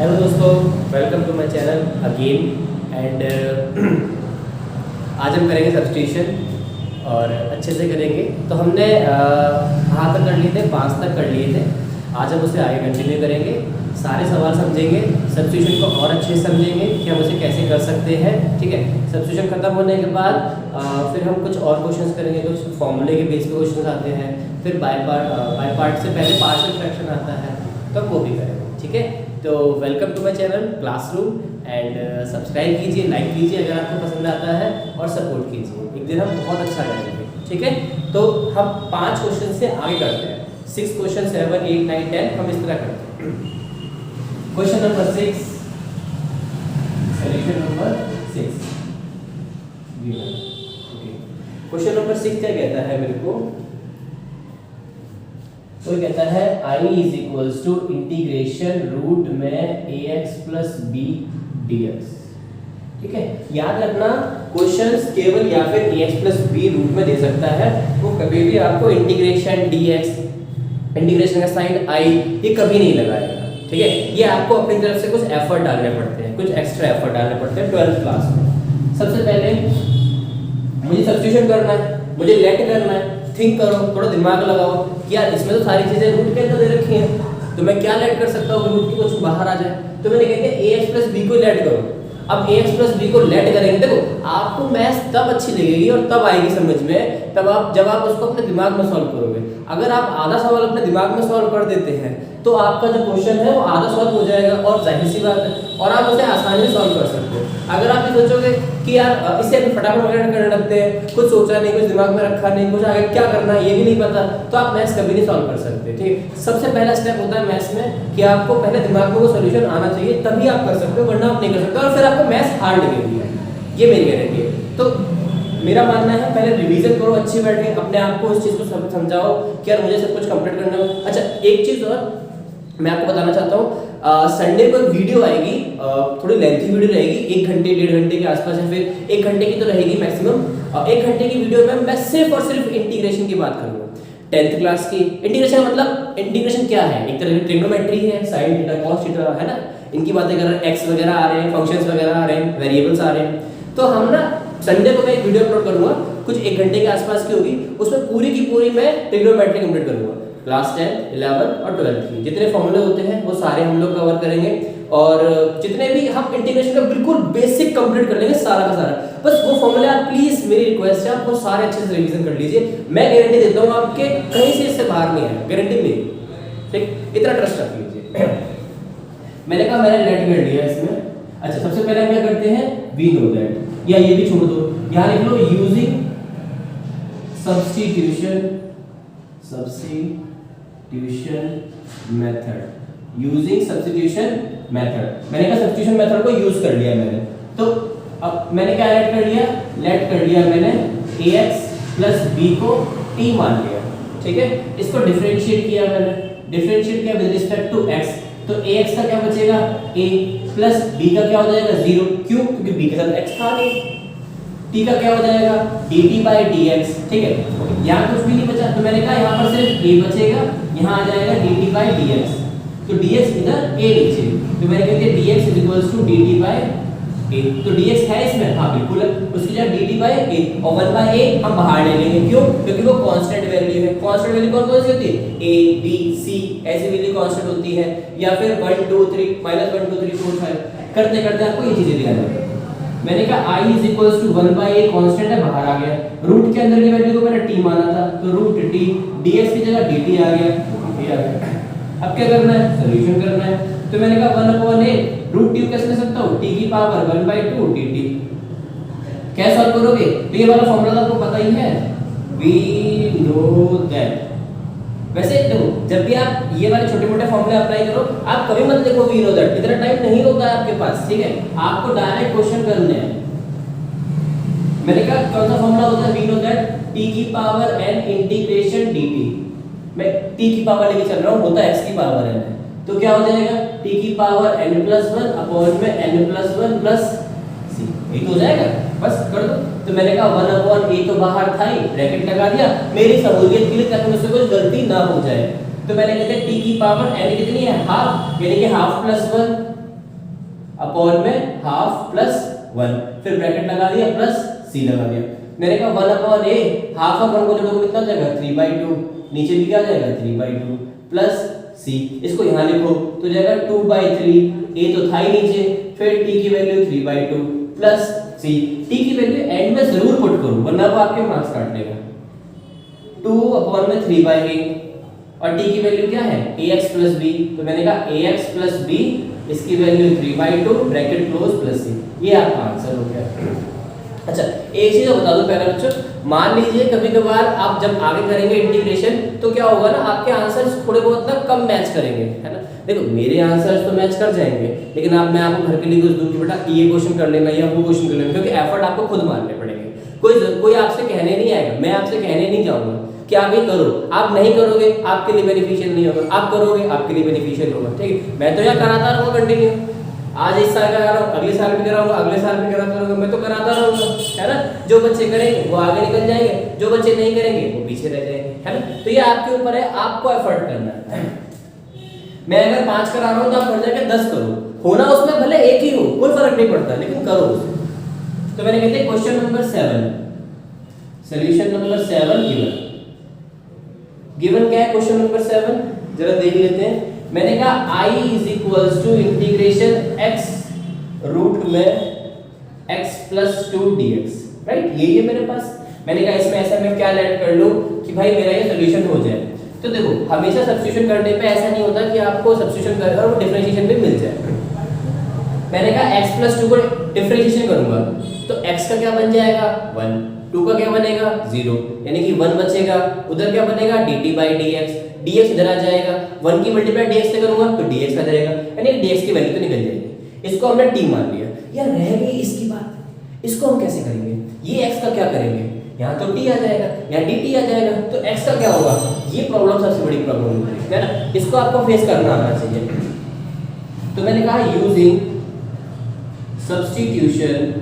Hello दोस्तों, welcome to my channel again and आज हम करेंगे सब्स्टिट्यूशन और अच्छे से करेंगे। तो हमने कहाँ तक कर लिए थे, 5 तक कर लिए थे। आज हम उसे आगे कंटिन्यू करेंगे, सारे सवाल समझेंगे, सब्स्टिट्यूशन को और अच्छे से समझेंगे कि हम उसे कैसे कर सकते हैं। ठीक है, सब्स्टिट्यूशन खत्म होने के बाद फिर हम कुछ और क्वेश्चंस करेंगे। कुछ फॉर्मूले के बेस पे क्वेश्चंस आते हैं, फिर बाय पार्ट से पहले पार्शियल फ्रैक्शन आता है, तो वो भी करेंगे। ठीक है, तो welcome to my channel classroom and subscribe कीजिए, लाइक कीजिए अगर आपको पसंद आता है और सपोर्ट कीजिए। एक दिन हम बहुत अच्छा करेंगे। ठीक है, तो हम 5 क्वेश्चन से आगे करते हैं। 6 क्वेश्चन 7 8 9 10 हम इस तरह करते हैं। Question number 6, solution number 6। Question number 6 क्या कहता है मेरे को? तो कहता है I is equals to integration root में ax प्लस b dx। ठीक है, याद रखना क्वेश्चंस केवल या फिर ax प्लस b रूट में दे सकता है, वो कभी भी आपको इंटीग्रेशन dx, इंटीग्रेशन का साइन i ये कभी नहीं लगाएगा। ठीक है, ये आपको अपनी तरफ से कुछ एफर्ट डालने पड़ते हैं, कुछ एक्स्ट्रा एफर्ट डालने पड़ते हैं 12th क्लास में। सबसे पहले मुझे सब्स्टिट्यूशन करना है, मुझे लेट करना है। थिंक करो, थोड़ा दिमाग लगाओ कि यार इसमें तो सारी चीजें रूट के अंदर दे रखी हैं, तो मैं क्या लेट कर सकता हूँ रूट की कुछ बाहर आ जाए। तो मैंने कहते हैं ax प्लस b को लेट करो। अब ax प्लस b को लेट करेंगे, देखो आपको मैथ्स तब अच्छी लगेगी और तब आएगी समझ में जब आप उसको अपने दिमाग में सॉल्व करोगे। अगर आप आधा सवाल अपने दिमाग में सॉल्व कर देते हैं तो आपका जो क्वेश्चन है वो आधा सॉल्व हो जाएगा और जाहिर सी बात है, और आप उसे आसानी से सॉल्व कर सकते हो। अगर आप ये सोचोगे कि यार इसे फटाफट वगैरह करने लगते हैं, कुछ सोचा नहीं, कुछ दिमाग में रखा नहीं, कुछ आगे क्या करना है ये भी नहीं पता, तो आप मैथ्स कभी नहीं सॉल्व कर सकते। ठीक है, सबसे पहला स्टेप होता है मैथ्स में कि आपको पहले दिमाग में वो सॉल्यूशन आना चाहिए, तभी आप कर सकते हो, वरना आप नहीं कर सकते और फिर आपको मैथ्स हार्ड लगेगी। ये मेरी गारंटी है। तो मेरा मानना है पहले रिवीजन करो अच्छी बैठ के, अपने आप को उस चीज को समझाओ कि यार मुझे सब कुछ कंप्लीट करना है। अच्छा, एक चीज और मैं आपको बताना चाहता हूँ, संडे को वीडियो आएगी, थोड़ी लेंथी वीडियो रहेगी, 1 घंटे 1.5 घंटे के आसपास, या फिर 1 घंटे की तो रहेगी मैक्सिमम। 1 घंटे की वीडियो में मैं सिर्फ और सिर्फ इंटीग्रेशन की बात करूंगा, 10th क्लास की। इंटीग्रेशन मतलब इंटीग्रेशन क्या है? एक तरह की ट्रिग्नोमेट्री है, साइन थीटा कॉस थीटा, है ना, इनकी बातें कर रहे हैं, एक्स वगैरह आ रहे हैं, फंक्शंस वगैरह आ रहे हैं, वेरिएबल्स आ रहे हैं। तो हम ना संडे को मैं एक वीडियो अपलोड करूंगा, कुछ 1 घंटे के आसपास की होगी, उसमें पूरी की पूरी मैं ट्रिग्नोमेट्री कंप्लीट करूंगा। क्लास 10, 11 और 12 की जितने फॉर्मूले होते हैं वो सारे हम लोग कवर करेंगे, और जितने भी हम इंटीग्रेशन का बिल्कुल बेसिक कंप्लीट कर लेंगे सारा का सारा। बस वो फॉर्मूले आप प्लीज, मेरी रिक्वेस्ट है, आप वो सारे अच्छे से रिवीजन कर लीजिए। मैं गारंटी देता हूँ आपके कहीं से इससे बाहर नहीं है, गारंटी मेरी। ठीक, इतना ट्रस्ट रख लीजिए। मैंने कहा मैंने लेट कर लिया इसमें। अच्छा, सबसे पहले हम क्या करते हैं, वी नो दैट, या ये भी छोड़ दो, यहाँ लिख लो using substitution method, using substitution method. मैंने कहा सब्स्टिट्यूशन मेथड को यूज कर लिया मैंने, तो अब मैंने क्या लेट कर लिया मैंने ax प्लस b को t मान लिया। ठीक है, इसको डिफरेंशिएट किया मैंने, डिफरेंशिएट किया विद रिस्पेक्ट टू x, तो ax का क्या बचेगा a प्लस b का क्या हो जाएगा 0, क्यों? क्योंकि b के साथ x था नहीं। t का क्या हो जाएगा dt बाई dx। ठीक है, यहाँ कुछ भी नहीं बचा, तो मैंने कहा यहाँ पर सिर्फ a बचेगा, यहाँ आ जाएगा dt बाई dx, तो dx इधर a नीचे, तो मैंने कह दिया dx is equals to dt by a। तो dx है इसमें, हाँ बिल्कुल है, उसकी जगह dt बाई a, और 1 बाई a हम बाहर ले लेंगे, क्यों? क्योंकि वो कांस्टेंट वैल्यू है। कांस्टेंट वैल्यू कौन सी होती है? a b c ऐसी वैल्यू कांस्टेंट होती है, या फिर 1 2 3 -1 2 3 4 5 करते करते आपको ये चीजें दिया जाएगा। मैंने कहा i is equals to 1 by a constant है, बाहर आ गया। रूट के अंदर की वैल्यू को मैंने t माना था, तो रूट t, dx की जगह dt आ गया, ये आ गया। अब क्या करना है? सॉल्यूशन करना है। तो मैंने कहा 1/a रूट t कैसे ले सकता हूं? t की पावर 1/2 dt। क्या सॉल्व करोगे? तो ये वाला फार्मूला आपको पता ही है, we know that। वैसे देखो, जब भी आप ये वाले छोटे मोटे फॉर्मूले अप्लाई करो, आप कभी मत लिखो वी नो दैट, इतना टाइम नहीं होता है आपके पास। ठीक है, आपको डायरेक्ट क्वेश्चन करने हैं। मैंने कहा कौन सा फॉर्मूला होता है वी नो दैट? t की पावर n इंटीग्रेशन dt। मैं t की पावर लेके चल रहा हूँ, होता है x की पावर n, तो क्या हो जाएगा t की पावर n+1 अपॉन में n+1 प्लस c, ये तो हो जाएगा, बस कर दो। तो मैंने कहा 1/a तो बाहर था ही, ब्रैकेट लगा दिया मेरी सहूलियत के लिए, ताकि मुझसे कोई गलती ना हो जाए। तो मैंने कहते t की पावर n कितनी है? हाफ, यानी कि हाफ प्लस 1 अपॉन में हाफ प्लस 1, फिर ब्रैकेट लगा दिया प्लस c लगा दिया। मैंने कहा 1 अपॉन a, हाफ और 1 को जोड़ोगे कितना हो जाएगा 3/2, नीचे भी क्या आ जाएगा 3/2 प्लस c, इसको यहाँ लिखो तो जाएगा 2/3, a तो था ही नीचे, फिर t की वैल्यू 3/2 प्लस c, t की वैल्यू एंड में जरूर पुट करो वरना वो आपके मार्क्स काट लेगा। 2 अपॉन में 3/a और t की वैल्यू क्या है ax प्लस b, तो मैंने कहा ax प्लस b, इसकी value 3/2 bracket close plus c, ये आपका आंसर हो गया। अच्छा एक चीज बता दो पहले बच्चों, मान लीजिए कभी कभार आप जब आगे करेंगे इंटीग्रेशन तो क्या होगा ना, आपके आंसर्स थोड़े बहुत ना कम मैच करेंगे, है ना। देखो मेरे आंसर्स तो मैच कर जाएंगे, लेकिन मैं आपको घर के लिए कुछ दूं कि बेटा ये क्वेश्चन कर लेना या वो क्वेश्चन कर लेना, क्योंकि एफर्ट आपको खुद मारने पड़ेंगे। कोई आपसे कहने नहीं आएगा, मैं आपसे कहने नहीं जाऊंगा कि आप ये करो, आप नहीं करोगे आपके लिए बेनिफिशियल नहीं होगा, आप करोगे आपके लिए बेनिफिशियल होगा, ठीक है। मैं तो यहाँ कराता रहूंगा कंटिन्यू, आज इस साल करा रहा हूँ, अगले साल भी कराऊंगा, अगले साल भी कराता रहूंगा, मैं तो कराता रहूंगा, है ना। जो बच्चे करेंगे वो आगे निकल जाएंगे, जो बच्चे नहीं करेंगे वो पीछे रह जाएंगे, है ना। तो ये आपके ऊपर है, आपको एफर्ट करना है। मैं अगर 5 करा रहा हूँ तो आप कर जाके 10 करो, होना उसमें भले एक ही हो कोई फर्क नहीं पड़ता, लेकिन करो उसे। तो मैंने कहते question number 7, solution number 7 given क्या है क्वेश्चन नंबर 7, जरा देख लेते हैं। मैंने कहा I is equals to integration x root में x प्लस 2 dx, राइट, ये मेरे पास। मैंने कहा इसमें ऐसा मैं क्या ऐड कर लूं कि भाई मेरा ये सॉल्यूशन हो जाए। तो देखो हमेशा सब्स्टिट्यूशन करने पे ऐसा नहीं होता कि आपको सब्स्टिट्यूशन कर और वो डिफरेंशिएशन भी मिल जाए। मैंने कहा x प्लस 2 को डिफरेंशिएशन करूंगा तो x का क्या बन जाएगा 1, 2 का क्या बनेगा 0, यानी कि 1 बचेगा, उधर क्या बनेगा dt बाई dx, dx इधर आ जाएगा, 1 की मल्टीप्लाई dx से करूंगा तो dx आ जाएगा, यानी dx की वैल्यू तो निकल जाएगी। इसको हमने t मान लिया, यार रह गई इसकी बात, इसको हम कैसे करेंगे, ये x का क्या करेंगे, यहाँ तो t आ जाएगा, यहाँ dt आ जाएगा, तो x का क्या होगा, ये प्रॉब्लम सबसे बड़ी प्रॉब्लम है ना, इसको आपको फेस करना आना चाहिए। तो मैंने कहा यूजिंग सब्स्टिट्यूशन,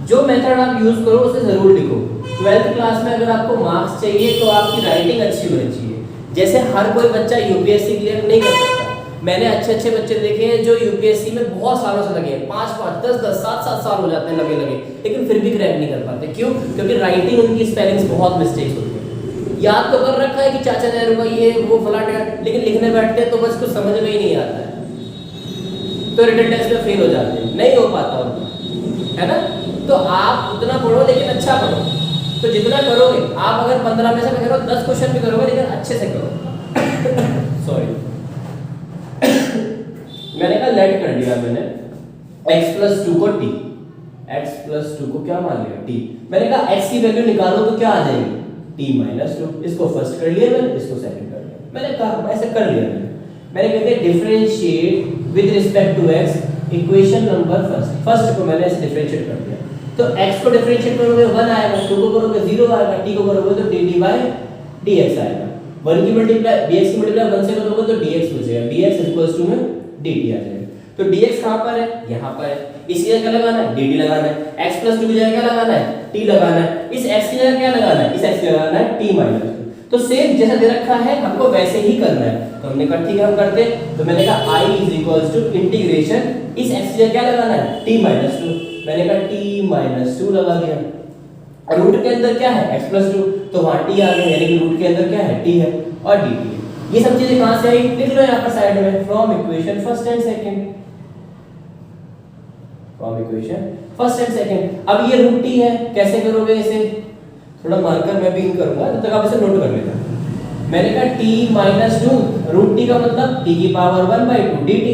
जो मेथड आप यूज करो उसे जरूर लिखो। 12th क्लास में अगर आपको मार्क्स चाहिए तो आपकी राइटिंग अच्छी होनी चाहिए। जैसे हर कोई बच्चा यूपीएससी क्लियर नहीं कर सकता, मैंने अच्छे अच्छे बच्चे देखे हैं जो यूपीएससी में बहुत सालों से लगे हैं, 5-5, 10-10, 7-7 साल हो जाते हैं लगे, लेकिन फिर भी क्रैक नहीं कर पाते। क्यों? क्योंकि राइटिंग उनकी स्पेलिंग्स बहुत मिस्टेक्स होती है। याद तो कर रखा है कि चाचा नेहरू का ये वो फलाना, लेकिन लिखने बैठते हैं तो बस कुछ समझ में ही नहीं आता है, तो रिटन टेस्ट में फेल हो जाते हैं, नहीं हो पाता उनका, है ना। तो आप उतना पढ़ो लेकिन अच्छा पढ़ो, तो जितना करोगे आप, अगर 15 में से मैं कह रहा हूँ 10 क्वेश्चन भी करोगे लेकिन अच्छे से करो। सॉरी मैंने कहा लेट कर दिया मैंने x प्लस 2 को t, x प्लस 2 को क्या मान लिया t। मैंने कहा x की वैल्यू निकालो तो क्या आ जाएगी t माइनस 2, इसको फर्स्ट कर लिया मैंने, इसको सेकंड कर लिया, मैंने कहा ऐसे कर लिया मैंने कहते हैं differentiate with respect to x equation number first को मैंने ऐसे डिफरेंशिएट कर दिया। तो x को डिफरेंशिएट करोगे 1 आएगा, 2 को करोगे 0 आएगा, t को करोगे तो dt बाय dx आएगा, 1 की मल्टीप्लाई dx की मल्टीप्लाई 1 से करोगे तो dx बचेगा, dx इक्वल्स टू में dt आ जाएगा। तो dx कहां पर है, यहां पर है, इसी जगह क्या लगाना है dt लगाना है, x प्लस 2 की जगह क्या लगाना है t लगाना है, इस x की जगह क्या लगाना है, इस x की जगह लगाना है t माइनस 2। तो सेम जैसा दे रखा है हमको वैसे ही करना है, तो हमने कहा ठीक है हम करते हैं। तो मैंने कहा I is equals to integration, इस x की जगह क्या लगाना है t माइनस 2, मैंने कहा t माइनस 2 लगा दिया, रूट के अंदर क्या है x प्लस 2, तो वहां t आ गया, यानी कि रूट के अंदर क्या है t है और dt है। ये सब चीजें कहां से आई, लिख लो यहां पर साइड में, from equation first and second, from equation first and second. अब ये रूट t है, कैसे करोगे इसे, थोड़ा मार्कर मैं भी इन करूंगा तब तक आप इसे नोट कर लेना। मैंने कहा t माइनस 2, रूट t का मतलब t की पावर 1/2 dt,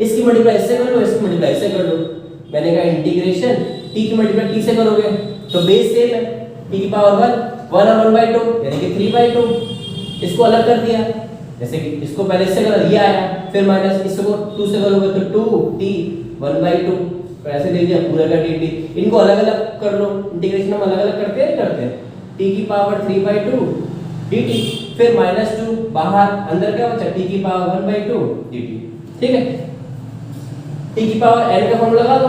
इसकी मल्टीप्लाई इससे कर लो, इसकी मल्टीप्लाई इससे कर लो। मैंने कहा इंटीग्रेशन t की मल्टीप्लाई t से करोगे तो बेस सेम है, t की पावर 1 और 1/2 यानी कि 3/2, इसको अलग कर दिया, जैसे कि इसको पहले इससे करा ये आया, फिर माइनस इसको 2 से करोगे तो 2t 1/2, तो ऐसे दे दिया पूरा का dt। इनको अलग अलग कर लो, इंटीग्रेशन हम अलग अलग करते हैं करते हैं, t की पावर 3/2 dt, फिर माइनस 2 बाहर, अंदर क्या बचा t की पावर 1/2 dt, ठीक है। t की पावर n का फॉर्मूला लगा दो,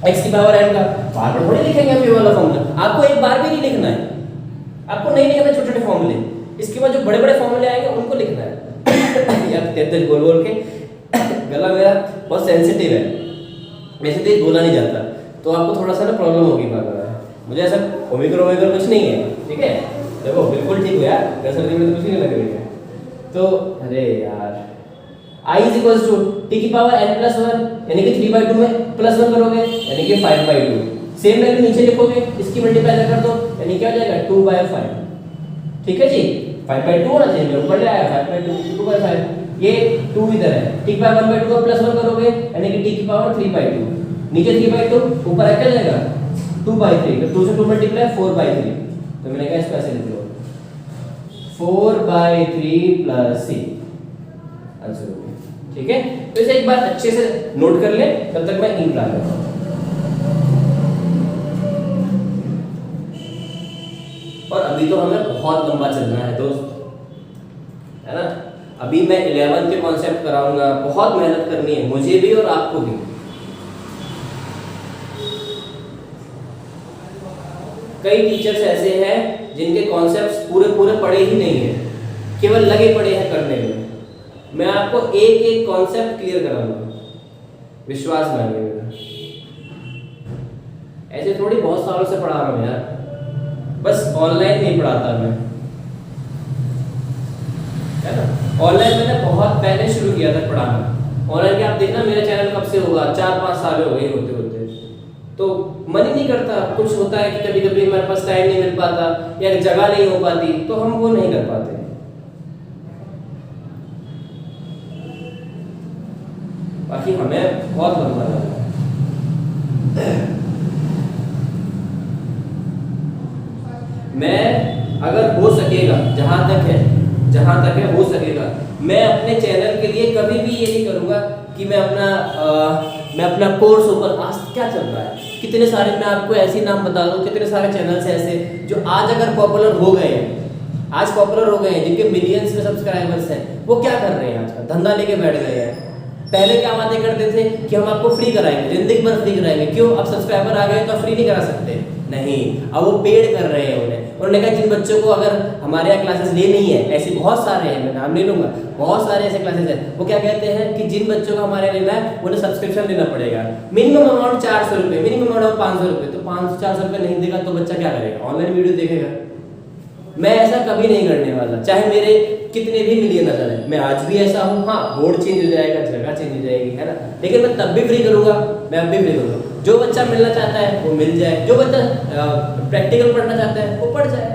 x की पावर n का, बार बार थोड़ी लिखेंगे हम ये वाला फॉर्मूला, आपको एक बार भी नहीं लिखना है, आपको नहीं लिखना छोटे छोटे फॉर्मूले, इसके बाद जो बड़े बड़े फॉर्मूले आएंगे उनको लिखना है। यार तेज बोल बोल के गला मेरा बहुत सेंसिटिव है, वैसे तेज बोला नहीं जाता, तो आपको थोड़ा सा ना प्रॉब्लम होगी बार बार। मुझे ऐसा ओमिक्रो कुछ नहीं है, ठीक है, देखो बिल्कुल ठीक हो यार, सर्दी में तो कुछ नहीं लग रही है। तो अरे यार I is equal to t की पावर n प्लस 1 यानी कि 3/2 में प्लस 1 करोगे यानी कि 5/2, सेम वैल्यू नीचे लिखोगे, इसकी मल्टीप्लाई कर दो यानी क्या हो जाएगा 2/5, ठीक है जी, 5/2 होना चाहिए, मेरे ऊपर ले आया 5/2 2/5, ये 2 इधर है, टी की पावर 1/2 को प्लस 1 करोगे यानी कि टी की पावर 3/2, नीचे 3/2 ऊपर आ क्या जाएगा 2/3, तो 2 से 2 मल्टीप्लाई 4/3, तो मैंने कहा इसको ऐसे लिख लो 4/3 प्लस c आंसर हो गया, ठीक है। तो इसे एक बार अच्छे से नोट कर ले, तब तक मैं इंक ला लेता हूं। और अभी तो हमें बहुत लंबा चलना है दोस्त, है ना, अभी मैं 11 के कॉन्सेप्ट कराऊंगा, बहुत मेहनत करनी है मुझे भी और आपको भी। कई टीचर्स ऐसे हैं जिनके कॉन्सेप्ट्स पूरे पढ़े ही नहीं है, केवल लगे पड़े हैं करने में। मैं आपको एक एक कॉन्सेप्ट क्लियर कराऊंगा, विश्वास मानिए मेरा, ऐसे थोड़ी बहुत सालों से पढ़ा रहा हूं यार, बस ऑनलाइन नहीं पढ़ाता मैं, है ना, ऑनलाइन मैंने बहुत पहले शुरू किया था पढ़ाना। ऑनलाइन के आप देखना मेरा चैनल कब से होगा, 4-5 साल हो गए होते होते, तो मन ही नहीं करता, कुछ होता है कि कभी कभी हमारे पास टाइम नहीं मिल पाता या जगह नहीं हो पाती, तो हम वो नहीं कर पाते। बाकी हमें बहुत लंबा लगा। मैं अगर हो सकेगा, जहां तक है हो सकेगा, मैं अपने चैनल के लिए कभी भी ये नहीं करूंगा कि मैं अपना कोर्स ओपन, आज क्या चल रहा है, कितने सारे, मैं आपको ऐसे नाम बता दूं, कितने सारे चैनल्स ऐसे जो आज अगर पॉपुलर हो गए हैं, जिनके मिलियंस में सब्सक्राइबर्स हैं, वो क्या कर रहे हैं, आज का धंधा लेके बैठ गए हैं। पहले क्या बातें करते थे कि हम आपको फ्री कराएंगे, जिंदगी भर फ्री कराएंगे, क्यों, अब सब्सक्राइबर आ गए तो फ्री नहीं करा सकते, नहीं, अब वो पेड कर रहे हैं उन्होंने कहा जिन बच्चों को अगर हमारे यहाँ क्लासेस लेनी है, ऐसे बहुत सारे हैं, मैं नाम नहीं लूंगा, बहुत सारे ऐसे क्लासेस हैं, वो क्या कहते हैं कि जिन बच्चों को हमारे लेना है उन्हें सब्सक्रिप्शन लेना पड़ेगा, मिनिमम अमाउंट 400 रुपये, मिनिमम अमाउंट 500 रुपये, तो 500-400 रुपये नहीं देगा तो बच्चा क्या करेगा, ऑनलाइन वीडियो देखेगा। मैं ऐसा कभी नहीं करने वाला, चाहे मेरे कितने भी मिलियन आ जाए, मैं आज भी ऐसा हूँ, हाँ बोर्ड चेंज हो जाएगा, जगह चेंज हो जाएगी, है ना, लेकिन मैं तब भी फ्री करूंगा, मैं अब भी फ्री करूंगा। जो बच्चा मिलना चाहता है वो मिल जाए, जो बच्चा प्रैक्टिकल पढ़ना चाहता है वो पढ़ जाए,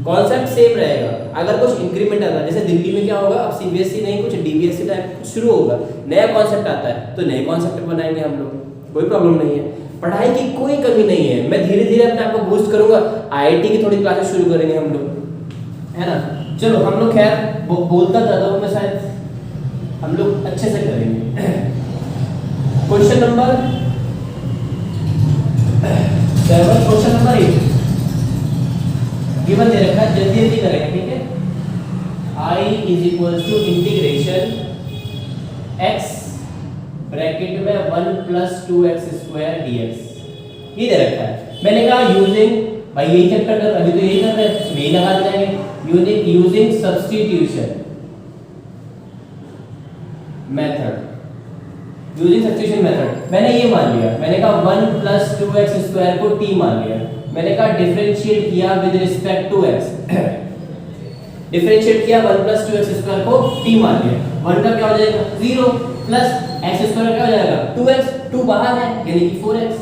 कॉन्सेप्ट सेम रहेगा। अगर कुछ इंक्रीमेंट आता है, जैसे दिल्ली में क्या होगा, अब सीबीएसई नहीं कुछ डीबीएसई टाइप कुछ शुरू होगा, नया कॉन्सेप्ट आता है तो नए कॉन्सेप्ट बनाएंगे हम लोग, कोई प्रॉब्लम नहीं है, पढ़ाई की कोई कमी नहीं है। मैं धीरे धीरे अपने आप को बूस्ट करूंगा, आईआईटी की थोड़ी क्लासेस शुरू करेंगे हम लोग, है ना। चलो हम लोग खैर बोलता ज्यादा हूं मैं, शायद हम लोग अच्छे से करेंगे। Question number 7, question number 8 given दे रखा है, जल्दी जल्दी करेंगे, ठीक है। I is equal to integration x bracket में 1 + 2x² dx, ये दे रखा है। मैंने कहा यूजिंग, भाई यही चैप्टर कर, अभी तो यही कर रहे हैं, यही लगा देंगे, यूजिंग सब्स्टिट्यूशन मेथड, मैंने ये मान लिया, मैंने कहा 1 + 2x² को t मान लिया, मैंने कहा डिफरेंशिएट किया with respect to x, differentiate किया 1 + 2x² को t मान लिया, 1 का क्या हो जाएगा 0 प्लस x² का क्या हो जाएगा 2x, 2 बाहर है यानी कि 4x,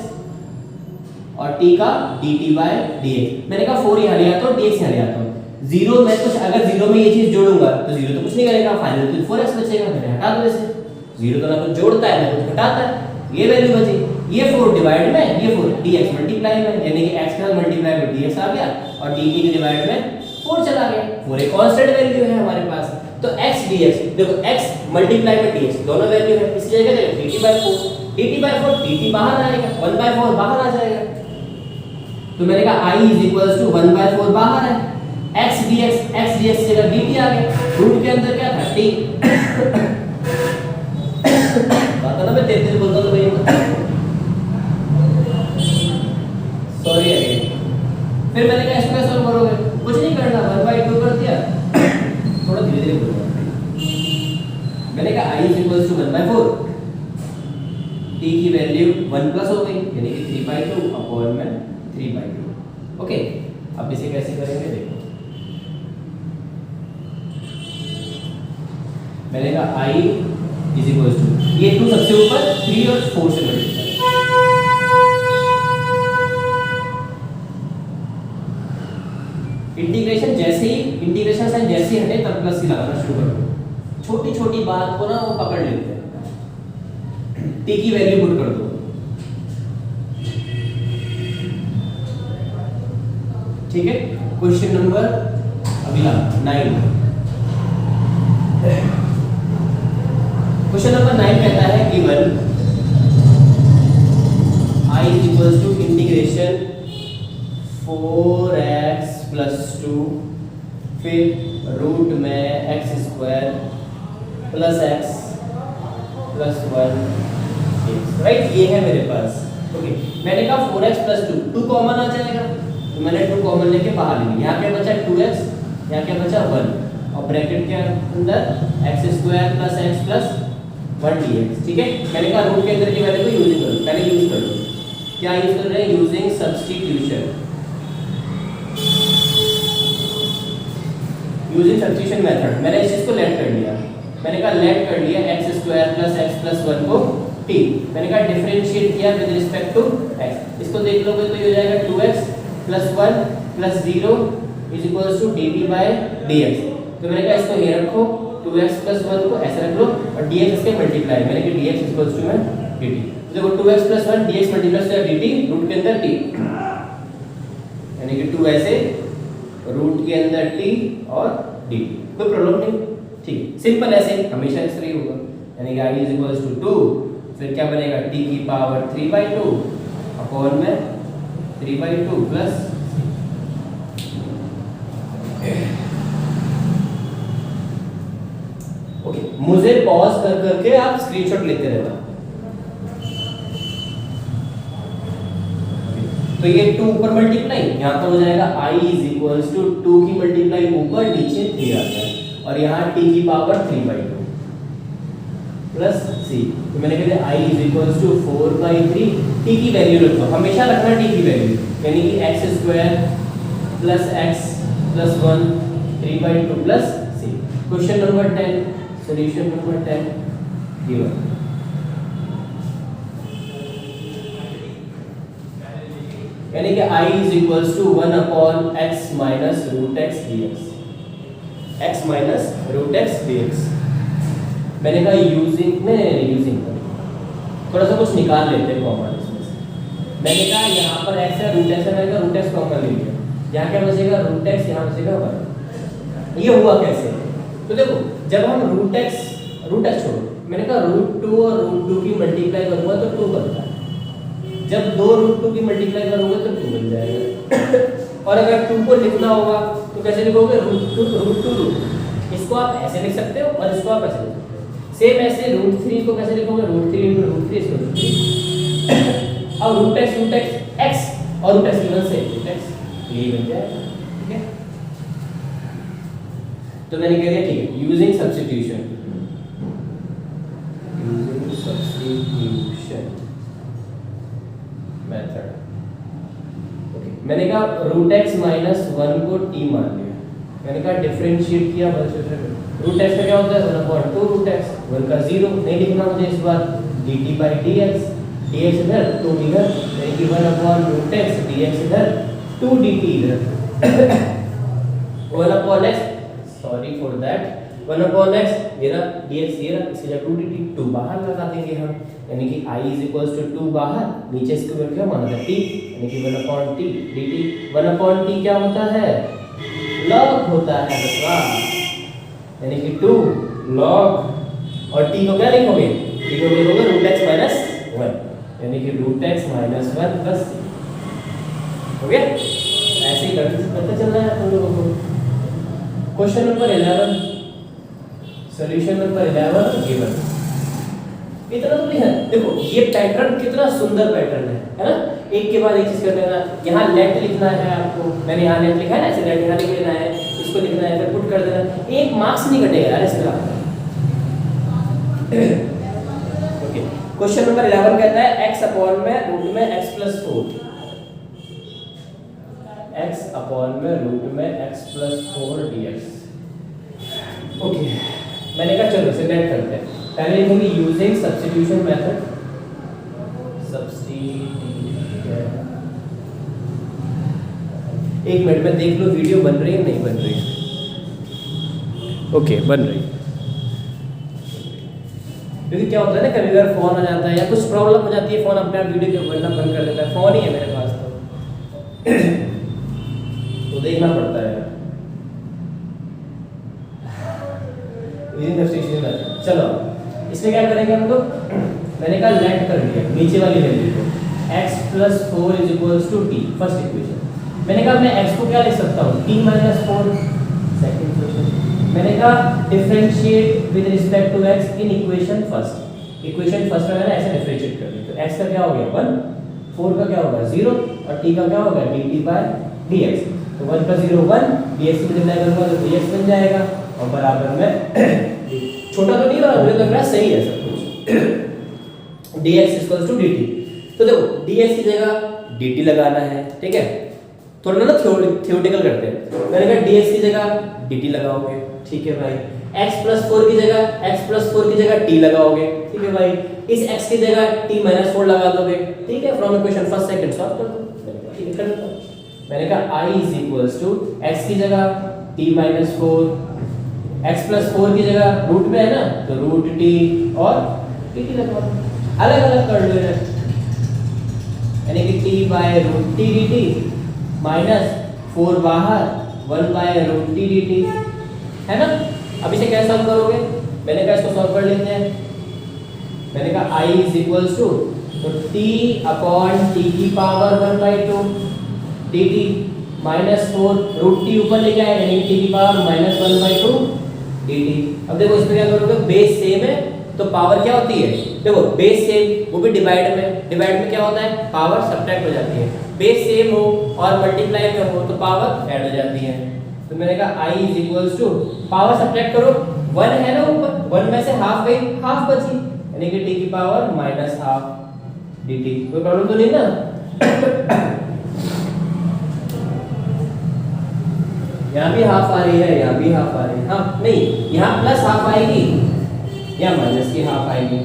और t का dt/dx, मैंने कहा 4 यहाँ ले आता हूँ, dx यहाँ ले आता हूँ, 0 में कुछ अगर 0 में ये चीज जोड़ूंगा तो 0 तो कुछ नहीं करेगा, फाइनल तो 4x बचेगा, मैंने हटा दो इसे, 0 तो ना कुछ जोड़ता है ना कुछ घटाता है, ये वैल्यू बची, ये 4 डिवाइड में ये 4 dx मल्टीप्लाई में, यानी कि x का मल्टीप्लाई में dx आ गया और dt के डिवाइड में 4 चला गया, 4 एक कांस्टेंट वैल्यू है हमारे पास, तो x dx, देखो x मल्टीप्लाई में dx दोनों वैल्यू है, इसी जगह dt/4 dt बाहर आएगा, 1/4 बाहर आ जाएगा, तो मैंने कहा I इज इक्वल्स टू 1/4 बाहर है, x dx से जगह dt आ गया, रूट के अंदर क्या था t, बात ना मैं 33 बोलता तो भाई सॉरी अगेन, फिर मैंने कहा इसको कैसे सॉल्व करोगे, कुछ नहीं करना, 1/2 कर दिया, थोड़ा धीरे धीरे बोलूंगा, मैंने कहा I is equals to 1/4 t की वैल्यू 1 प्लस हो गई यानी कि 3/2 अपॉन में 3/2। ओके, अब इसे कैसे करेंगे देखो, मैंने कहा i इज इक्वल टू ये 2 सबसे ऊपर 3 और 4 से मल्टीप्लाई, इंटीग्रेशन जैसे ही इंटीग्रेशन साइन जैसे ही हटे तब प्लस की लगाना शुरू कर दो। छोटी छोटी बात को ना वो पकड़ लेते हैं। टी की वैल्यू पुट कर दो, ठीक है। क्वेश्चन नंबर अगला 9, क्वेश्चन नंबर 9 कहता है given i is equals to integration 4x plus 2 फिर रूट में x square plus x plus 1 right, ये है मेरे पास। ओके, मैंने कहा 4x प्लस 2 कॉमन आ जाएगा तो मैंने 2 कॉमन लेके बाहर ले लिया। यहाँ क्या बचा 2x, यहाँ क्या बचा 1 और ब्रैकेट के अंदर x square plus x plus 1 dx, ठीक है। मैंने कहा रूट के अंदर की वैल्यू को यूज करो, पहले यूज कर लो। क्या यूज कर रहे हैं, using substitution, using substitution method. मैंने इस चीज को लेट कर लिया, मैंने कहा लेट कर लिया x square plus x plus 1 को t, मैंने कहा डिफरेंशिएट किया विद रिस्पेक्ट टू x। इसको देख लोगे तो ये हो जाएगा 2x plus 1 plus 0 is equals to dt by dx। तो मैंने कहा इसको ये रखो 2x प्लस 1 को ऐसे रख लो और dx इसके मल्टीप्लाई, मैंने कहा dx इज इक्वल्स टू में dt। देखो 2x प्लस 1 dx मल्टीप्लाई से dt रूट के अंदर t, यानी कि 2 ऐसे रूट के अंदर t और dt, कोई प्रॉब्लम नहीं, ठीक है। सिंपल ऐसे हमेशा इस तरह ही होगा, यानी कि i इज इक्वल्स टू 2 फिर क्या बनेगा t की पावर 3/2 अपॉन में 3/2 प्लस ओके। मुझे पॉज कर करके आप स्क्रीनशॉट लेते रहना। तो ये 2 ऊपर मल्टीप्लाई यहाँ पर हो जाएगा i इज इक्वल्स टू 2 की मल्टीप्लाई ऊपर नीचे 3 आता है और यहाँ t की पावर 3/2 प्लस c। तो मैंने कहा i is equals to 4/3, t की वैल्यू रखो, हमेशा रखना t की वैल्यू, यानी कि x square plus x plus 1 3/2 plus c। Question number 10, solution number 10 given यानी कि i is equals to 1 upon x minus root x dx, x minus root x dx। मैंने कहा यूजिंग यूजिंग थोड़ा सा कुछ निकाल लेते हैं कॉमन इसमें से। मैंने कहा यहाँ पर x है रूट x है, मैंने कहा रूट x कॉमन ले लिया, यहाँ क्या बचेगा रूट x, यहाँ बचेगा 1। ये हुआ कैसे, तो देखो जब हम रूट x छोड़ो, मैंने कहा रूट 2 और रूट 2 की मल्टीप्लाई करूंगा तो 2 बनता है, जब 2 रूट 2 की मल्टीप्लाई करोगे तो 2 बन जाएगा। और अगर 2 को लिखना होगा तो कैसे लिखोगे रूट 2 इसको आप ऐसे लिख सकते हो और इसको आप ऐसे लिख सकते हो। सेम ऐसे रूट 3 को कैसे लिखोगे रूट 3 into रूट 3 इसको रूट 3 और रूट x और रूट x गिवन से रूट x यही बन जाएगा, ठीक है। तो मैंने कह दिया ठीक है, यूजिंग सब्स्टिट्यूशन मेथड। ओके, मैंने कहा रूट x माइनस 1 को t मान लिया, मैंने कहा डिफरेंशिएट किया बस रूट x का क्या होता है 1/2 रूट x, 1 का 0 नहीं लिखना मुझे इस बार, dt by dx, dx इधर 2 इधर, यानी कि 1/रूट x dx इधर 2 dt इधर 1/x, sorry for that 1/x मेरा dx ये रहा, इसकी जगह 2 dt, 2 बाहर लगा देंगे हम, यानी कि i इज इक्वल्स टू 2 बाहर, नीचे इसको क्या माना था t, यानी कि 1/t dt। 1/t क्या होता है, log होता है बच्चा, यानी कि 2 log और t को क्या लिखोगे, t को लिखोगे रूट x माइनस 1, यानी कि रूट x माइनस 1 प्लस हो गया। ऐसे ही करते चलना है हम लोगों को। Question number 11, solution number 11 given. इतना तो नहीं है, देखो ये पैटर्न कितना सुंदर पैटर्न है ना, एक के बाद एक चीज कर लेना। यहाँ लेट लिखना है आपको, मैंने यहाँ लेट लिखा है ना, ऐसे लेट यहाँ लिख लेना है, इसको लिखना है फिर पुट कर देना, एक मार्क्स नहीं कटेगा यार इसमें आपका। ओके, क्वेश्चन नंबर 11 कहता है x अपॉन में रूट में x प्लस 4, x अपॉन में रूट में x प्लस 4 dx। ओके, मैंने कहा चलो इसे लेट करते हैं। पहले लिखेंगे यूजिंग सब्स्टिट्यूशन मेथड, सब्स्टिट्यूशन। एक मिनट में देख लो वीडियो बन रही है नहीं बन रही है। ओके, बन रही। क्योंकि क्या होता है ना, कभी बार फोन आ जाता है या कुछ प्रॉब्लम हो जाती है, फोन अपने आप वीडियो को बनना बंद कर देता है। फोन ही है मेरे पास तो देखना पड़ता है। चलो इसमें क्या करेंगे हम लोग, मैंने कहा लेट कर दिया नीचे वाली वैल्यू को, x प्लस 4 is equals to t, first equation. मैंने कहा मैं x को क्या लिख सकता हूँ, t माइनस 4, सेकंड इक्वेशन। मैंने कहा differentiate with respect to x in equation first. Equation first में मैंने ऐसे डिफरेंशिएट कर दिया, तो x का क्या हो गया 1, 4 का क्या होगा 0 और t का क्या होगा dt बाय dx। तो 1 + 0 1, dx से मल्टीप्लाई करूंगा तो dx बन जाएगा और बराबर में छोटा तो नहीं बना, मुझे लग रहा है सही है सब कुछ। dx = dt। तो देखो dx की जगह dt लगाना है, ठीक है। थोड़ा ना थ्योरेटिकल करते हैं। मैंने कहा dx की जगह dt लगाओगे, ठीक है भाई। x + 4 की जगह t लगाओगे, ठीक है भाई। इस x की जगह t - 4 लगा दोगे, ठीक है। From equation first second solve कर दो। ठीक है, कर दो। मैंने कहा i = x की जगह t - 4, x + 4 की जगह रूट में है ना, तो √t और dt लगाओ, अलग अलग कर लो यार। यानी कि t/√t dt -4 बाहर 1/√t dt, है ना। अब इसे कैसे सॉल्व करोगे, मैंने कहा इसको सॉल्व कर लेते हैं। मैंने कहा i = तो t/t की पावर 1/2 dt -4 √t ऊपर लेके आए, यानी कि t की पावर -1/2 dt। अब देखो इसमें क्या करोगे, बेस सेम है तो पावर क्या होती है, देखो बेस सेम, वो भी डिवाइड में क्या होता है, पावर सब्ट्रैक्ट हो जाती है। बेस सेम हो और मल्टीप्लाई में हो तो पावर ऐड हो जाती है। तो मैंने कहा i = पावर सब्ट्रैक्ट करो, 1 है ना ऊपर, 1 में से हाफ गई, हाफ बची, यानी कि t की पावर -½ dt। कोई प्रॉब्लम तो नहीं ना। यहाँ भी हाफ आ रही है, यहाँ भी हाफ आ रही है, हाँ नहीं, यहाँ प्लस हाफ आएगी या माइनस की हाफ आएगी,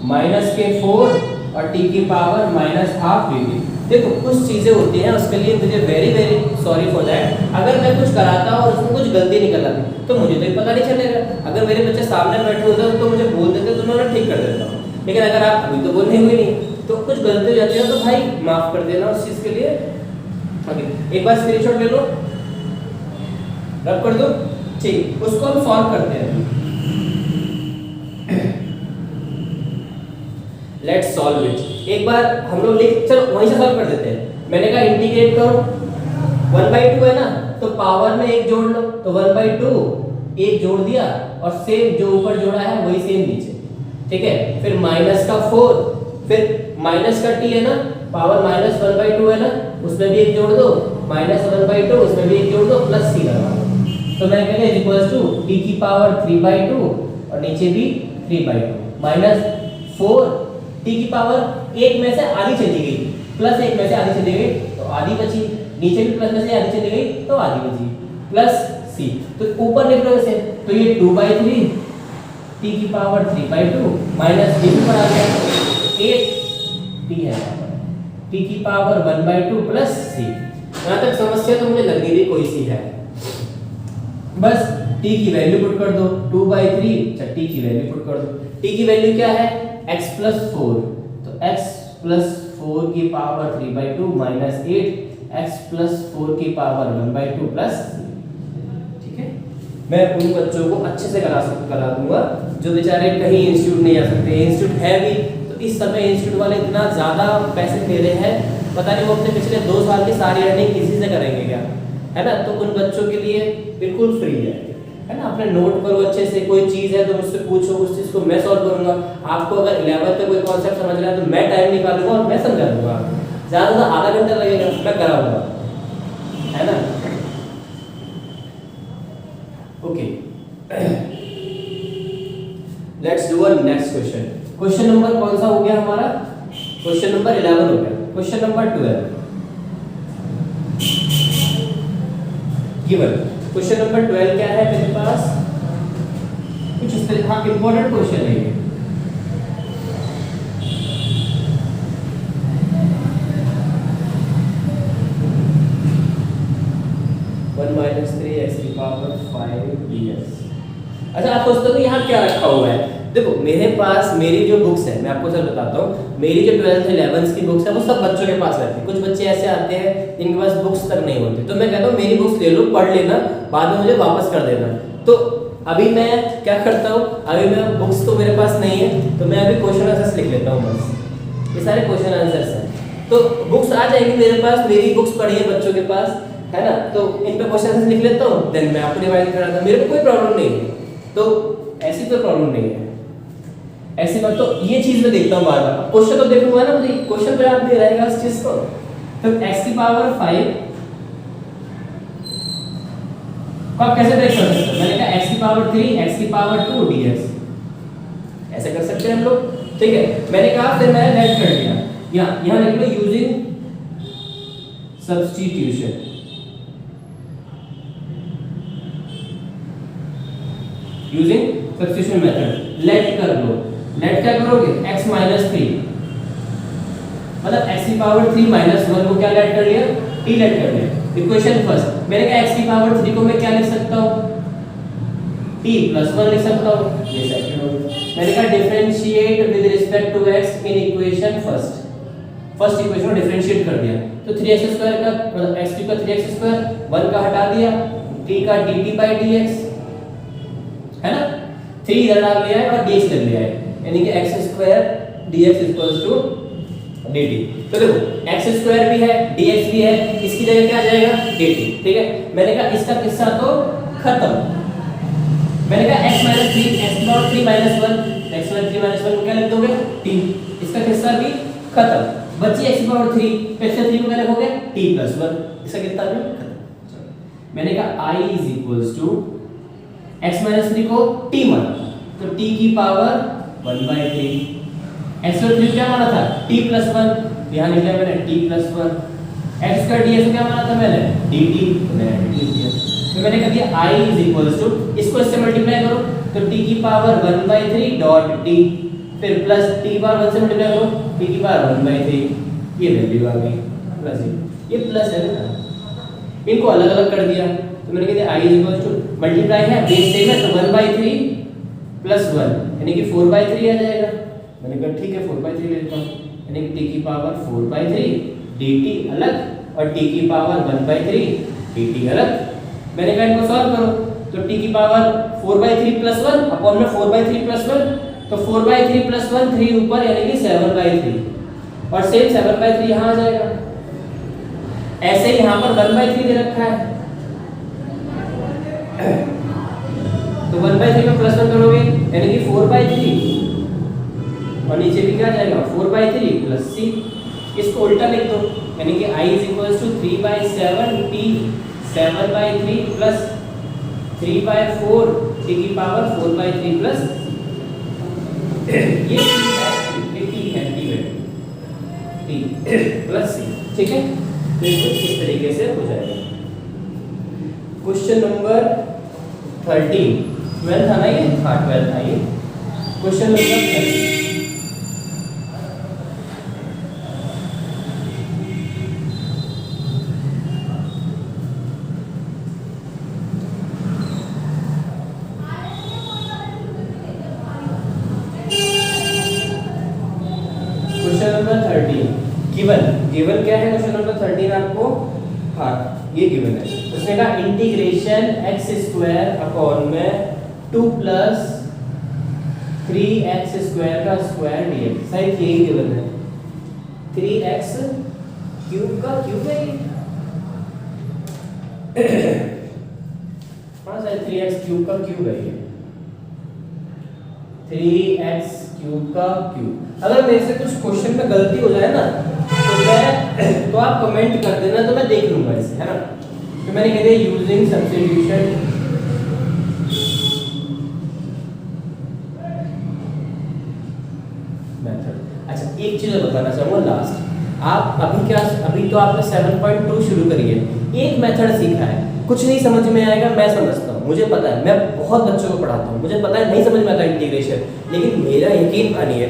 -4 और t की पावर -½ dt। देखो कुछ चीजें होती हैं, उसके लिए मुझे very very sorry for that. अगर मैं कुछ कराता और उसमें कुछ गलती निकल आती तो मुझे तो पता नहीं चलेगा। अगर मेरे बच्चे सामने बैठे होते तो मुझे बोल देते तो मैं ठीक कर देता हूँ। लेकिन अगर आप अभी तो बोलने हुए नहीं तो कुछ गलती हो जाती है तो भाई माफ कर देना उस चीज के लिए। एक बार स्क्रीनशॉट ले लो, रब कर दो, ठीक। उसको हम सॉल्व करते हैं। Let's solve it. एक बार हम लोग लिख, चलो वहीं से सॉल्व कर देते हैं। मैंने कहा इंटीग्रेट करो, 1/2 है ना, तो पावर में 1 जोड़ लो, तो 1/2 1 जोड़ दिया और सेम जो ऊपर जोड़ा है वही सेम नीचे, ठीक है। फिर -4, फिर माइनस का t है ना, पावर -1/2 है ना, उसमें भी 1 जोड़ दो, -1/2 उसमें भी 1 जोड़ दो, प्लस c लगा दो। तो मैं कहते हैं t की पावर 3/2 और नीचे भी 3/2 -4 t की पावर 1 में से आधी चली गई, प्लस 1 में से आधी चली गई तो आधी बची, नीचे भी प्लस में से आधी चली गई तो आधी बची, प्लस c। तो ऊपर लिख लो इसे, तो ये 2/3 t की पावर 3/2 माइनस d ऊपर आ गया 8 t है, t की पावर 1/2 प्लस c। यहाँ तक समस्या तो मुझे लग नहीं रही कोई सी है। बस t की वैल्यू पुट कर दो, 2/3, अच्छा t की वैल्यू पुट कर दो। t की वैल्यू क्या है, x + 4, तो x + 4 की पावर 3/2 माइनस 8 x + 4 की पावर 1/2 प्लस, ठीक है। मैं उन बच्चों को अच्छे से करा दूंगा जो बेचारे कहीं इंस्टीट्यूट नहीं जा सकते। इंस्टीट्यूट है भी तो इस समय इंस्टीट्यूट वाले इतना ज़्यादा पैसे दे रहे हैं, पता नहीं वो अपने पिछले 2 साल की सारी अर्निंग किसी से करेंगे क्या, है ना। तो उन बच्चों के लिए बिल्कुल फ्री है ना। अपने नोट करो अच्छे से, कोई चीज़ है तो मुझसे पूछो, उस चीज़ को मैं सॉल्व करूंगा। आपको अगर 11th पे कोई कॉन्सेप्ट समझ रहा है तो मैं टाइम निकालूंगा और मैं समझा दूंगा। ज़्यादा से आधा घंटा लगेगा, मैं कराऊंगा, है ना। Okay, let's do a next question. Question number कौन सा हो गया हमारा? क्वेश्चन नंबर 11 हो गया। Question number 12 given. Question number 12 क्या है मेरे पास? कुछ इस तरह का इंपॉर्टेंट क्वेश्चन है ये। अच्छा, आप सोचते हो कि यहाँ क्या रखा हुआ है? देखो मेरे पास मेरी जो बुक्स है, मैं आपको सर बताता हूँ, मेरी जो 12th 11th की बुक्स है वो सब बच्चों के पास रहती है। कुछ बच्चे ऐसे आते हैं जिनके पास बुक्स तक नहीं होती, तो मैं कहता हूँ मेरी बुक्स ले लो, पढ़ लेना, बाद में मुझे वापस कर देना। तो अभी मैं क्या करता हूँ, अभी मैं बुक्स तो मेरे पास नहीं है, तो मैं अभी क्वेश्चन आंसर्स लिख लेता हूँ बस। ये सारे क्वेश्चन आंसर्स हैं, तो बुक्स आ जाएंगी मेरे पास, मेरी बुक्स पढ़ी है बच्चों के पास, है ना, तो इन पे क्वेश्चन आंसर्स लिख लेता हूँ, देन मैं आपको रिवाइज करा दूँ, मेरे को कोई प्रॉब्लम नहीं है। तो ऐसी कोई प्रॉब्लम नहीं है, ऐसी बात। तो ये चीज मैं देखता हूँ बार बार, क्वेश्चन तो देखूंगा ना, मुझे क्वेश्चन पे आप दे रहेगा इस चीज को। तो x की पावर 5 को आप कैसे देख सकते हैं? मैंने कहा x की पावर 3 x की पावर 2 dx, ऐसे कर सकते हैं हम लोग, ठीक है। मैंने कहा फिर मैंने लेट कर दिया, यहाँ लिख लो using substitution, using substitution method. Let कर लो, लेट क्या करोगे? x माइनस 3, मतलब x की पावर 3 माइनस 1 को क्या लेट कर लिया? t लेट कर लिया। इक्वेशन फर्स्ट, मैंने कहा x की पावर 3 को मैं क्या लिख सकता हूँ? t प्लस 1 लिख सकता हूँ, ये सेकंड हो गया। मैंने कहा differentiate with respect to x in equation first, first equation को डिफरेंशिएट कर दिया, तो 3x स्क्वायर का मतलब x क्यूब का 3x स्क्वायर, 1 का हटा दिया, t का dt बाय dx, है ना, 3 इधर डाल लिया है और dx ले लिया है, यानी कि x square dx equals to dt। तो देखो x स्क्वायर भी है dx भी है, इसकी जगह क्या आ जाएगा? dt, ठीक है। मैंने कहा इसका किस्सा तो खत्म, मैंने कहा x minus 3 x not 3 minus 1, x minus 3 minus 1 को क्या लिख दोगे? t, इसका किस्सा भी खत्म, बची x पावर 3, फिर से 3 को क्या लिखोगे? t प्लस 1, इसका कितना भी खत्म। मैंने कहा i is equals to x minus 3 को t माना, तो t की पावर 1/3, x और 3 क्या माना था? t प्लस 1, यहाँ लिखा मैंने t प्लस 1, x का dx को क्या माना था मैंने? dt, तो मैंने dt लिया। तो मैंने कह दिया i इज इक्वल्स टू, इसको इससे मल्टीप्लाई करो, तो t की पावर 1/3 डॉट t, फिर प्लस t बार 1 से मल्टीप्लाई करो, t की पावर 1/3, ये वैल्यू आ गई प्लस, ये प्लस है ना, इनको अलग अलग कर दिया। तो मैंने कह दिया i is equals to, multiply है बेस सेम है, तो 1/3 प्लस 1 यानी कि 4/3 आ जाएगा। मैंने कहा ठीक है 4/3 ले लेता हूँ, यानी कि t की पावर 4/3 dt अलग और t की पावर 1/3 dt अलग। मैंने कहा इनको सॉल्व करो, तो t की पावर 4/3 प्लस 1 अपॉन में 4/3 प्लस 1, तो 4/3 प्लस 1 3 ऊपर यानी कि 7/3, और सेम 7/3 यहाँ आ जाएगा। ऐसे ही यहाँ पर 1/3 दे रखा है, तो 1/3 में प्लस 1 करोगे यानी कि 4/3, और नीचे भी क्या जाएगा? 4/3 प्लस c, इसको उल्टा लिख दो, यानी कि i is equals to 3/7 t 7/3 plus 3/4 t की पावर 4/3 प्लस, ये t है t प्लस c, ठीक है। तो इस तरीके से हो जाएगा। क्वेश्चन नंबर 13, 12 था ना ये? हाँ 12 था ये। क्वेश्चन नंबर 13, गिवन क्या है क्वेश्चन नंबर 13 आपको? हाँ ये गिवन है, उसने कहा इंटीग्रेशन x स्क्वायर अपॉन में 2 प्लस 3x स्क्वायर का स्क्वायर dx, शायद यही गिवन है, 3x क्यूब का क्यूब है ये, हाँ शायद 3x क्यूब का क्यूब है ये, 3x क्यूब का क्यूब। अगर मेरे से कुछ क्वेश्चन में गलती हो जाए ना तो आप कमेंट कर देना, तो मैं देख लूंगा इसे, है ना। तो मैंने कह दिया यूजिंग सब्स्टिट्यूशन, एक चीज बताना चाहूंगा लास्ट, आप अभी तो आपने 7.2 शुरू करी है, एक मेथड सीखा है, कुछ नहीं समझ में आएगा, मैं समझता हूँ, मुझे पता है, मैं बहुत बच्चों को पढ़ाता हूँ, मुझे पता है नहीं समझ में आता इंटीग्रेशन, लेकिन मेरा यकीन मानिए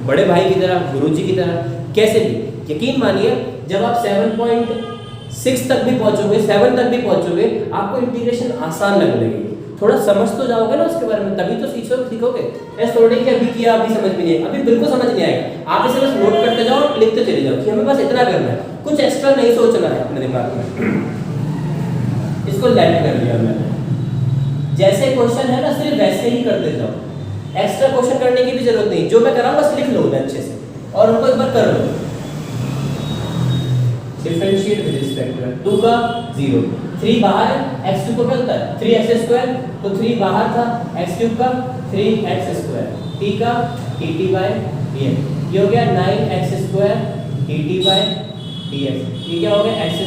बड़े भाई की तरह, गुरुजी की तरह, कैसे भी यकीन मानिए, जब आप 7.6 तक भी पहुंचोगे, 7 तक भी पहुंचोगे, आपको इंटीग्रेशन आसान लगने लगेगी, थोड़ा समझ तो जाओगे ना उसके बारे में, तभी तो सीखोगे। ऐसे थोड़ी कि अभी किया अभी समझ में नहीं आएगा, अभी बिल्कुल समझ नहीं आएगा, आप इसे बस नोट करते जाओ, लिखते चले जाओ कि हमें बस इतना करना है, कुछ एक्स्ट्रा नहीं सोचना है अपने दिमाग में। इसको लैंड कर लिया मैंने, जैसे क्वेश्चन है ना सिर्फ वैसे ही करते जाओ, एक्स्ट्रा क्वेश्चन करने की भी जरूरत नहीं, जो मैं कर रहा हूँ बस लिख लो अच्छे से और उनको एक बार कर लो। डिफरेंशिएट विद रिस्पेक्ट टू 2 का 0, 3 बाहर है, x2 को क्या होता है 3x², तो 3 बाहर था, x³ का 3x², t का dt/dx, ये हो गया 9x² dt/dx, ये क्या हो गया x²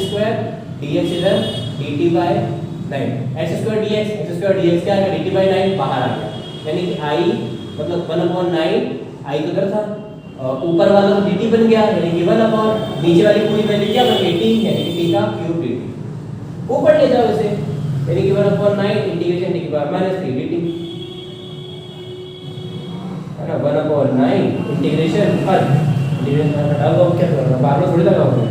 dx इधर dt/9, x² dx क्या आ गया dt/9 बाहर आ गया, यानी कि i मतलब 1/9, i तो इधर था, ऊपर वाला तो dt बन गया, यानी कि 1/, नीचे वाली पूरी वैल्यू क्या बन गई t, यानी कि t का क्यूब dt, ऊपर ले जाओ इसे, यानी कि 1/9 इंटीग्रेशन t की पावर -3 dt, है ना, 1/9 इंटीग्रेशन अब क्या करना, बार बार थोड़ी लगाओगे,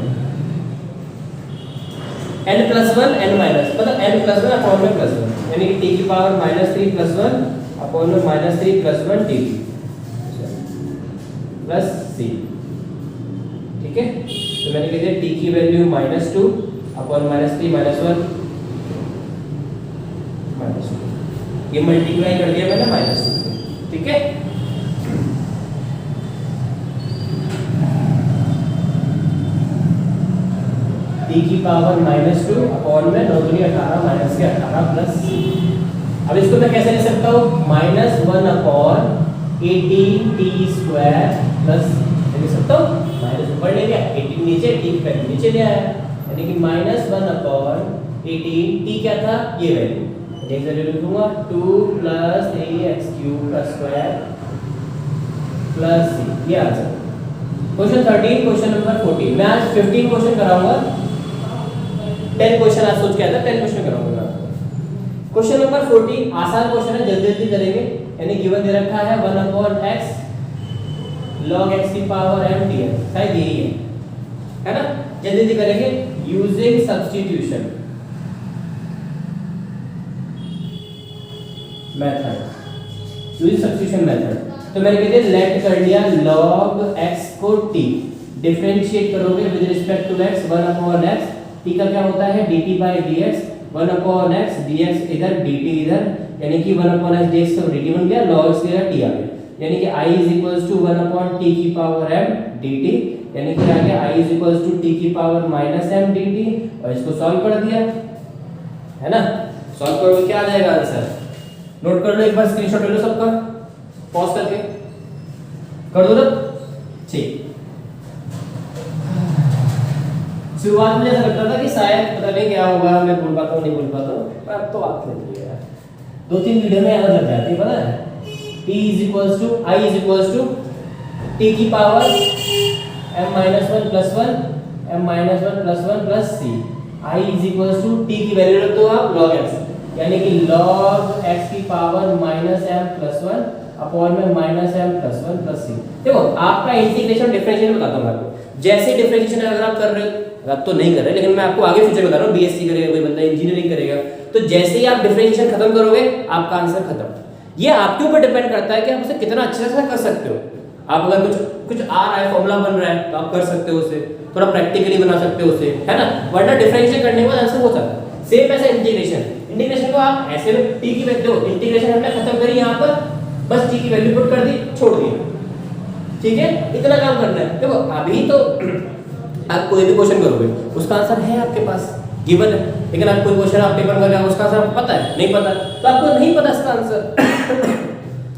n+1 n माइनस मतलब n+1 अपॉन में +1, यानी कि t की पावर -3 +1 अपॉन में -3 +1 dt प्लस c, ठीक है। तो मैंने कह दिया t की वैल्यू -2 अपॉन -3 -1 -2, ये मल्टीप्लाई कर दिया मैंने -2 से, ठीक है। t की पावर -2 अपॉन में 9 दूनी 18 माइनस के 18 प्लस c, अब इसको मैं कैसे लिख सकता हूँ, -1/18t² प्लस लिख सकता हूँ, माइनस ऊपर ले गया, 18 नीचे, t की वैल्यू नीचे ले आया, यानी कि -1/18, t क्या था ये वैल्यू, एक जगह लिखूंगा 2 + 3x³ प्लस c, ये आंसर। क्वेश्चन 13, क्वेश्चन नंबर 14, मैं आज 15 क्वेश्चन कराऊंगा, 10 क्वेश्चन आज सोच के आया था, 10 क्वेश्चन कराऊंगा। क्वेश्चन नंबर 14 आसान क्वेश्चन है, जल्दी जल्दी करेंगे, यानी गिवन दे रखा है 1/x log x की पावर m dx, शायद यही है ना, जल्दी जल्दी करेंगे। Using substitution method, using substitution method, तो मैंने कहते हैं लेट कर लिया log x को t, डिफरेंशिएट करोगे with respect to x 1/x, t का क्या होता है dt/dx, 1/x dx इधर dt इधर, यानी कि 1/x dx का dt बन गया, log x का t आ गया, यानी कि i = 1/t की पावर m dt, यानी कि आ गया i = t की पावर -m dt, और इसको सॉल्व कर दिया, है ना, सॉल्व करोगे क्या आ जाएगा आंसर, नोट कर लो एक बार, स्क्रीनशॉट ले लो सबका, पॉज करके कर दो ना, ठीक। शुरुआत में ऐसा लगता था कि शायद पता नहीं क्या होगा, मैं बोल पाता हूँ नहीं बोल पाता हूँ, पर अब तो बात नहीं है यार, 2-3 वीडियो में याद लग जाती है, पता है, i = t की power m-1 + 1 m-1 + 1 plus c, i = t की वैल्यू रख दो आप log x, यानी कि log x की पावर -m + 1 अपॉन में -m + 1 प्लस c। देखो आपका इंटीग्रेशन डिफरेंशिएशन बताता हूं मैं आपको, जैसे डिफरेंशिएशन अगर आप कर रहे हो, आप तो नहीं कर रहे, लेकिन मैं आपको आगे फ्यूचर बता रहा हूँ, बीएससी करेगा कोई बंदा, इंजीनियरिंग करेगा, तो जैसे ही आप डिफरेंशिएशन खत्म करोगे आपका आंसर खत्म। ये आपके ऊपर डिपेंड करता है कि आप उसे कितना अच्छे से कर सकते हो। आप अगर कुछ आ रहा है, फॉर्मूला बन रहा है, तो आप कर सकते हो उसे, थोड़ा प्रैक्टिकली बना सकते हो उसे, है ना, वरना डिफरेंशिएट करने के बाद आंसर हो जाता है। सेम ऐसे इंटीग्रेशन को आप ऐसे t की वैल्यू, इंटीग्रेशन हमने खत्म करी यहाँ पर, बस t की वैल्यू पुट कर दी, छोड़ दिया, ठीक है, इतना काम करना है। देखो अभी तो आप कोई भी क्वेश्चन करोगे उसका आंसर है आपके पास, गिवन है, लेकिन आप कोई क्वेश्चन आप पेपर में उसका आंसर आपको पता है, नहीं पता, तो आपको नहीं पता इसका आंसर।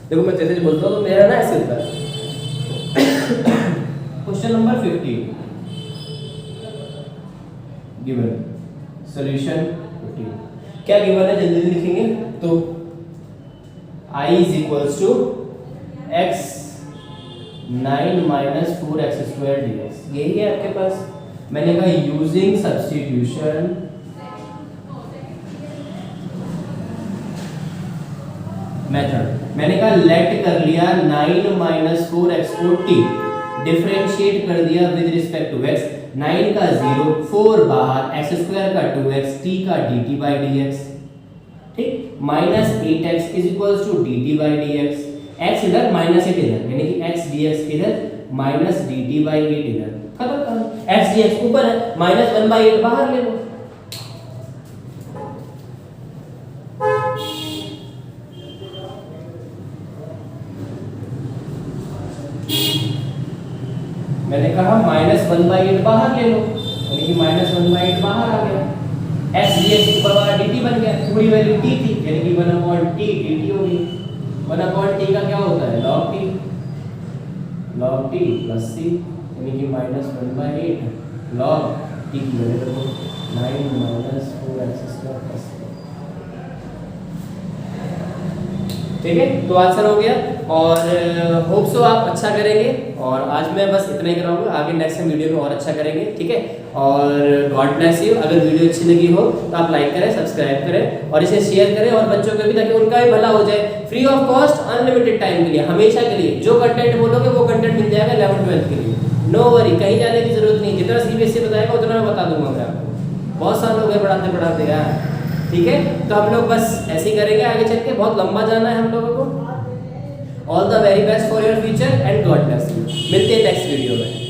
देखो मैं जैसे बोलता हूँ तो मेरा ना ऐसे होता है। क्वेश्चन नंबर 15 गिवन, सॉल्यूशन 15 क्या गिवन है, जल्दी लिखेंगे। तो i = x 9 minus 4x² dx, यही है आपके पास। मैंने कहा यूजिंग सब्स्टिट्यूशन मेथड, मैंने कहा लेट कर लिया 9 माइनस 4x को t, डिफरेंशिएट कर दिया विद रिस्पेक्ट टू x, 9 का 0, 4 बाहर, x² का 2x, t का dt by dx, ठीक, minus 8x is equals to dt by dx, x इधर माइनस 8 इधर, यानी कि x dx इधर माइनस dt by 8 इधर, खत्म। x dx ऊपर है, माइनस 1/8 बाहर ले लो। मैंने कहा माइनस 1/8 बाहर ले लो, यानी कि माइनस 1/8 बाहर आ गया, x dx ऊपर वाला dt बन गया, पूरी वैल्यू t थी, यानी कि 1/t dt हो गई। 1/t का क्या होता है log t, log t plus c, यानी कि माइनस 1/8 log t की वैल्यू रखो 9 माइनस 4x² प्लस, ठीक है। तो आंसर हो गया और होप सो आप अच्छा करेंगे, और आज मैं बस इतना ही कराऊंगा, आगे नेक्स्ट वीडियो में और अच्छा करेंगे, ठीक है। और गॉड ब्लेस यू। अगर वीडियो अच्छी लगी हो तो आप लाइक करें, सब्सक्राइब करें और इसे शेयर करें और बच्चों को भी, ताकि उनका भी भला हो जाए। Free of cost, unlimited time के लिए, हमेशा के लिए जो कंटेंट बोलोगे वो कंटेंट मिल जाएगा 11th-12th के लिए। नो वरी, कहीं जाने की जरूरत नहीं, जितना CBSE बताएगा उतना मैं बता दूंगा मैं आपको। बहुत साल हो गए पढ़ाते पढ़ाते यार, ठीक है। तो हम लोग बस ऐसे ही करेंगे आगे चल के, बहुत लंबा जाना है हम लोगों को। All the very best for your future and God bless you. मिलते हैं नेक्स्ट वीडियो में।